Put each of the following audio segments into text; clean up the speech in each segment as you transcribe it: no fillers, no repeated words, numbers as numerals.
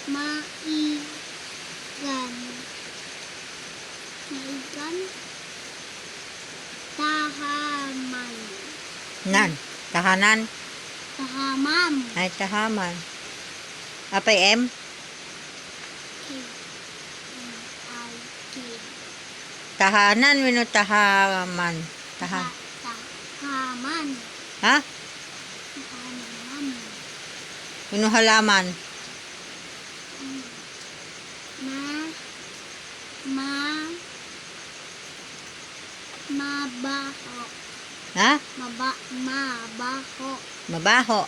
Maigan. Maigan. Tahaman. Nan. Tahanan. Tahamam. Ay, tahaman. Apay M? K-M-I-K. Tahanan. Wino tahaman. Tahaman. Ha? Tahaman. Wino halaman. Mabaho. Ha? Mabaho. Mabaho.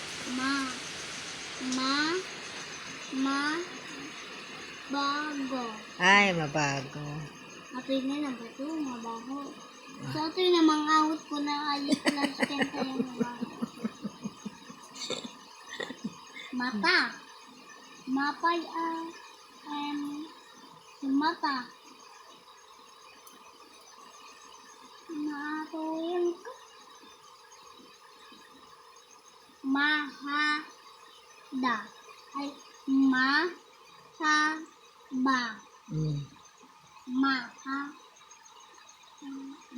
Bago. Ay, mabago. Atoy na lang ba ito? Mabaho. So, atoy na mangawit ko na ayos na kenta yung mabaho. Mata. Mapay mata. Natuloy ko. Mahada. Ay, mahaba.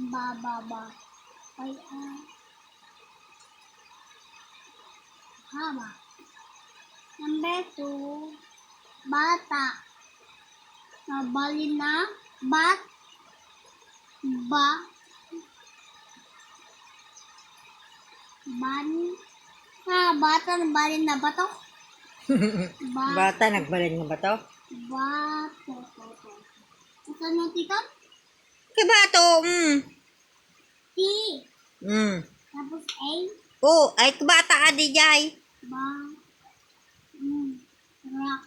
Bababa. Ay, haba. Number 2, bata. Nabalin na, bata nabalin na bato. Bata, nagbalin nga ba to? Bato. Ito nung tikap? Kabato, T. Tapos A. Oh, ay kabata adi jay. Rak.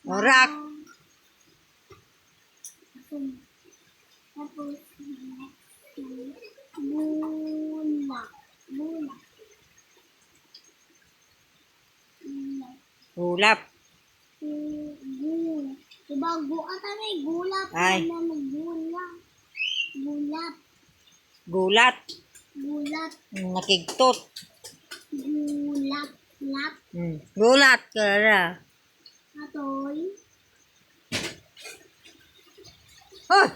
Orak. Tapos, bulak. Ulap. Diba, ata na gulap. Ay. Gulat. Gulat. Nakigtot. Gulat. Gulat ka na. Atoy. Oh!